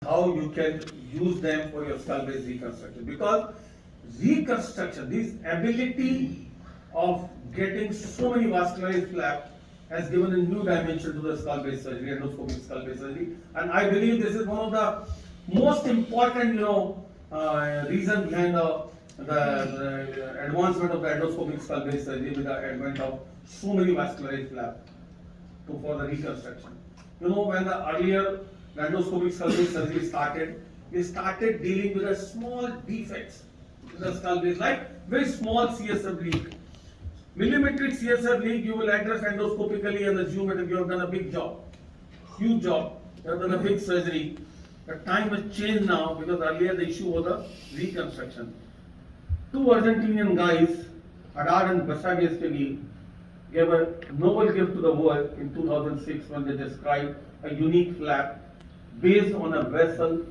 how you can use them for your skull base reconstruction, because reconstruction, this ability of getting so many vascularized flap has given a new dimension to the skull base surgery, endoscopic skull base surgery, and I believe this is one of the most important, reason behind the advancement of the endoscopic skull base surgery with the advent of so many vascularized flap for the reconstruction. When the earlier endoscopic skull base surgery started, we started dealing with a small defects in the skull base, like very small CSF leak. Millimetric CSF leak you will address endoscopically and assume that you have done a big job, huge job, you have done a big surgery. The time has changed now, because earlier the issue was the reconstruction. Two Argentinian guys, Haddad and Basagesteli, gave a Nobel gift to the world in 2006 when they described a unique flap based on a vessel,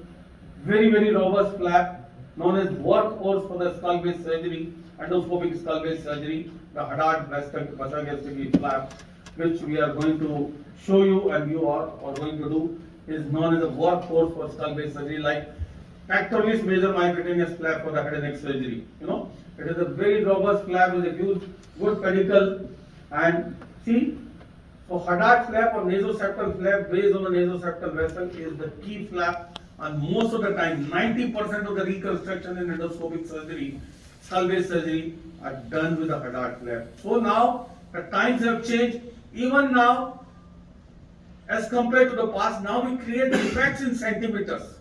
very, very robust flap known as workhorse for the skull base surgery, endoscopic skull base surgery, the Haddad Basagesteli flap, which we are going to show you and you are going to do, is known as a workhorse for skull base surgery, like pectoralis major myocutaneous flap for the head and neck surgery. It is a very robust flap with a huge, good pedicle. And see, so Haddad flap or nasoseptal flap based on the nasoseptal vessel is the key flap, and most of the time, 90% of the reconstruction in endoscopic surgery, skull base surgery, are done with the Haddad flap. So now the times have changed. Even now, as compared to the past, now we create defects in centimeters.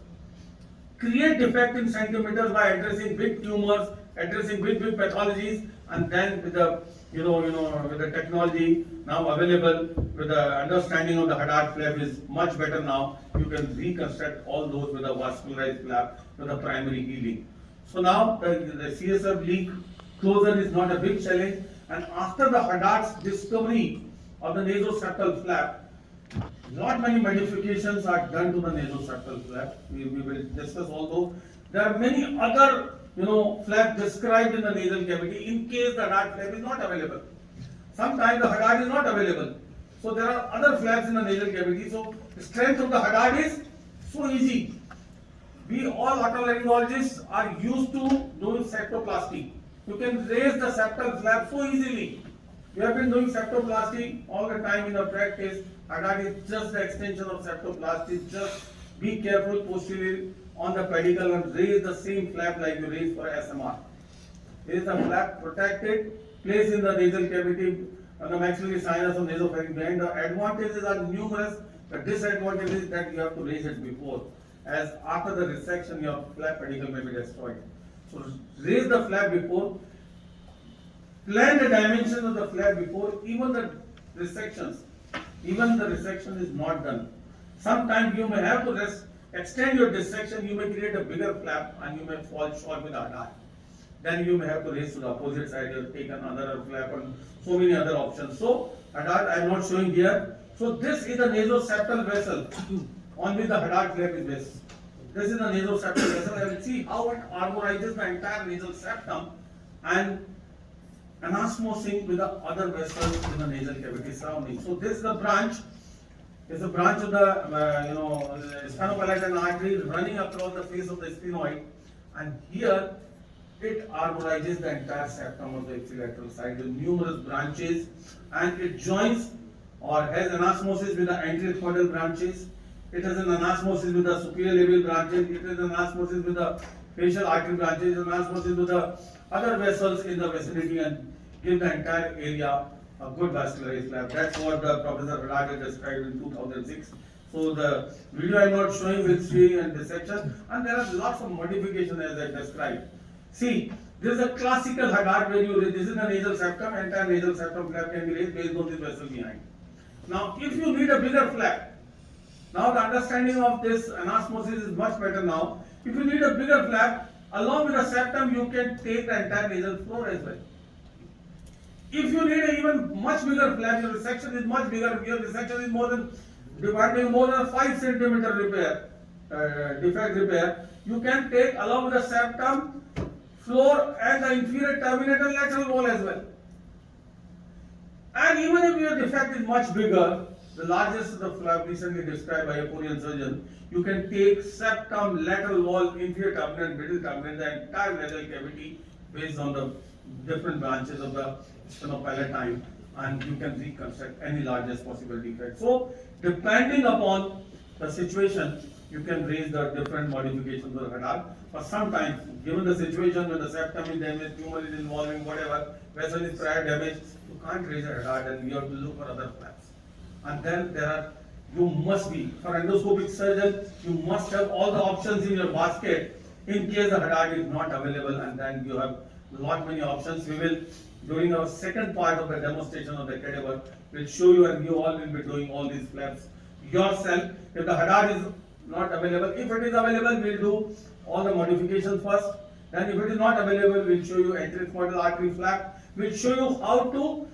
Create defect in centimeters by addressing big tumors, addressing big pathologies, and then with the with the technology now available, with the understanding of the Haddad flap is much better now, you can reconstruct all those with a vascularized flap with the primary healing. So now the CSF leak closure is not a big challenge, and after the Haddad's discovery of the nasoseptal flap, not many modifications are done to the nasoseptal flap. We will discuss all those. There are many other flap described in the nasal cavity in case the Haddad flap is not available. Sometimes the Haddad is not available. So there are other flaps in the nasal cavity. So the strength of the Haddad is so easy. We all otolaryngologists are used to doing septoplasty. You can raise the septal flap so easily. We have been doing septoplasty all the time in the practice. Haddad is just the extension of septoplasty. Just be careful posteriorly on the pedicle and raise the same flap like you raise for SMR. Is the flap protected, placed in the nasal cavity, the maxillary sinus or nasopharynx behind. The advantages are numerous. The disadvantage is that you have to raise it before, as after the resection your flap pedicle may be destroyed. So raise the flap before, plan the dimensions of the flap before, even the resection is not done. Sometimes you may have to extend your dissection, you may create a bigger flap and you may fall short with Haddad. Then you may have to raise to the opposite side, you have taken another flap and so many other options. So Haddad I am not showing here. So this is the nasoseptal vessel on which the Haddad flap is based. This is the nasoseptal vessel. I will see how it armorizes the entire nasal septum and anasmosing with the other vessels in the nasal cavity surrounding. So this is the branch. It's a branch of the sphenopalatine artery running across the face of the sphenoid, and here it armorizes the entire septum of the ipsilateral side with numerous branches, and it joins or has anasmosis with the anterior caudal branches. It has an anasmosis with the superior labial branches. It has an anasmosis with the facial artery branches, anasmosis with the other vessels in the vicinity, and give the entire area a good vascularized flap. That's what the Professor Haddad described in 2006. So the video I am not showing will see and dissection, and there are lots of modifications as I described. See, this is a classical Haddad where this is the nasal septum, entire nasal septum flap can be raised based on this vessel behind. Now, if you need a bigger flap, now the understanding of this anasmosis is much better now. If you need a bigger flap, along with the septum, you can take the entire nasal floor as well. If you need an even much bigger flap, your resection is much bigger, your resection is more than a 5 centimeter repair, defect repair, you can take along with the septum, floor and the inferior terminator lateral wall as well. And even if your defect is much bigger, the largest the flap recently described by a Korean surgeon. You can take septum, lateral wall, inferior turbinate, middle turbinate, the entire nasal cavity based on the different branches of the stenopalatine, and you can reconstruct any largest possible defect. So, depending upon the situation, you can raise the different modifications of the hadar. But sometimes, given the situation when the septum is damaged, tumor is involving, whatever, vessel is prior damaged, you can't raise a hadar, and you have to look for other flaps. And then you must be, for endoscopic surgeon, you must have all the options in your basket in case the hadar is not available, and then you have many options. We will, during our second part of the demonstration of the cadaver, we'll show you, and you all will be doing all these flaps yourself. If the hadar is not available, if it is available, we'll do all the modifications first. Then if it is not available, we'll show you anterior artery flap. We'll show you how to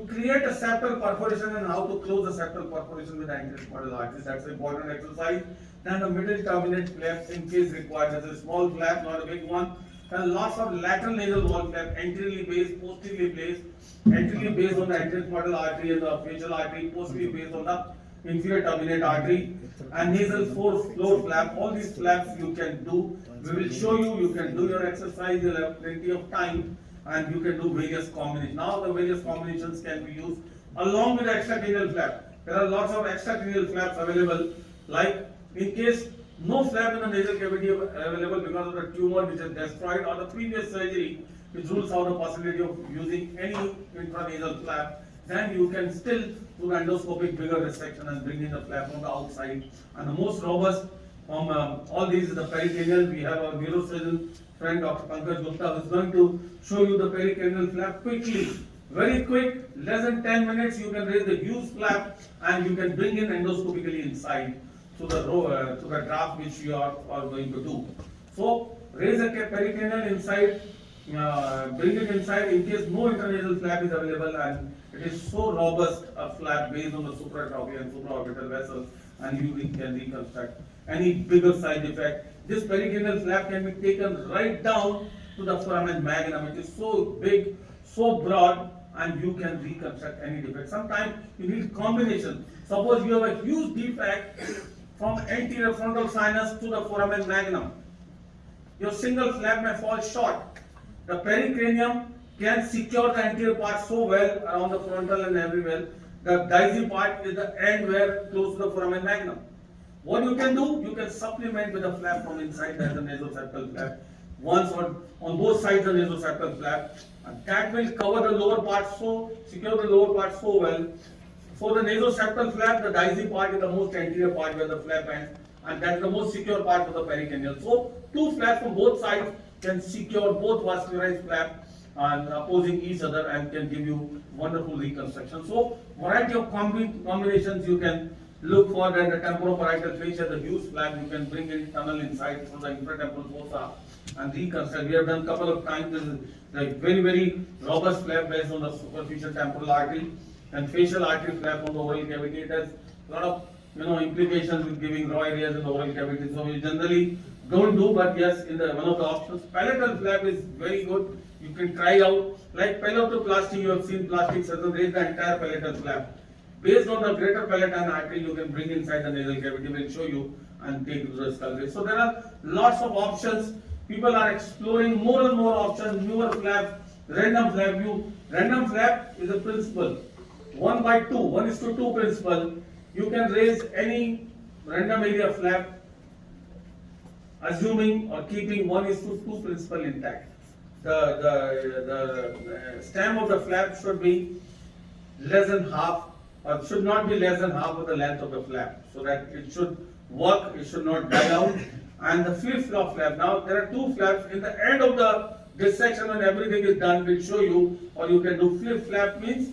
create a septal perforation and how to close the septal perforation with anterior arteries. That's an important exercise. Then the middle turbinate flap in case required. There's a small flap, not a big one. Then lots of lateral nasal wall flap, anteriorly based, posteriorly based. Anteriorly based on the anterior artery and the facial artery, posteriorly based on the inferior turbinate artery, and nasal floor flap. All these flaps you can do. We will show you. You can do your exercise. You'll have plenty of time, and you can do various combinations. Now the various combinations can be used along with the extracranial flap. There are lots of extracranial flaps available. Like in case no flap in the nasal cavity available because of the tumor which is destroyed or the previous surgery which rules out the possibility of using any intranasal flap, then you can still do endoscopic bigger resection and bring in the flap from the outside. And the most robust from all these is the pericranial. We have our neurosurgeon friend Dr. Pankaj Gupta who is going to show you the pericranial flap quickly. Very quick, less than 10 minutes you can raise the huge flap and you can bring in endoscopically inside to the draft which you are going to do. So raise a pericranial inside, bring it inside in case no intranasal flap is available, and it is so robust a flap based on the supratracheal and supraorbital vessels, and you can reconstruct any bigger side effect. This pericranial flap can be taken right down to the foramen magnum. It is so big, so broad, and you can reconstruct any defect. Sometimes you need combination. Suppose you have a huge defect from anterior frontal sinus to the foramen magnum. Your single flap may fall short. The pericranium can secure the anterior part so well around the frontal and everywhere. The dicey part is the end where close to the foramen magnum. What you can do, you can supplement with a flap from inside, that's the nasoseptal flap. Once on both sides the nasoseptal flap, and that will cover the lower part secure the lower part so well. For the nasoseptal flap, the dicey part is the most anterior part where the flap ends, and that's the most secure part for the pericranial. So two flaps from both sides can secure both vascularized flap and opposing each other and can give you wonderful reconstruction. So variety of combinations you can look for. Then the temporoparietal fascia, the huge flap, you can bring in tunnel inside through the infratemporal fossa and reconstruct. We have done couple of times. This is like very robust flap based on the superficial temporal artery and facial artery flap on the oral cavity. It has a lot of implications with giving raw areas in the oral cavity. So we generally don't do, but yes, in the one of the options, palatal flap is very good. You can try out like palatoplasty. You have seen plastic surgeons raise the entire palatal flap. Based on the greater palatine artery, you can bring inside the nasal cavity. We'll show you and take it to the skull base. So there are lots of options. People are exploring more and more options. Newer flap, random flap. Random flap is a principle. 1/2, 1:2 principle. You can raise any random area flap, assuming or keeping 1:2 principle intact. The stem of the flap should be less than half, or should not be less than half of the length of the flap, so that it should work, it should not die out. And the flip-flop flap. Now there are two flaps. In the end of this section, when everything is done, we'll show you, or you can do flip-flap means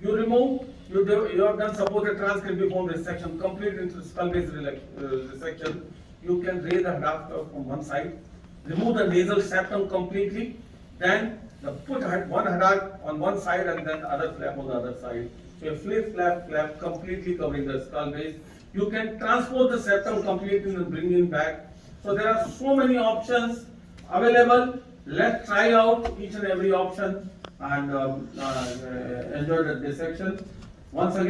you remove. You have done suppose a transcribiform resection, complete skull base resection. You can raise the hadar from one side, remove the nasal septum completely, then put one hadar on one side and then other flap on the other side. So a flap completely covering the skull base. You can transpose the septum completely and bring it back. So there are so many options available. Let's try out each and every option and enjoy the dissection. Once again.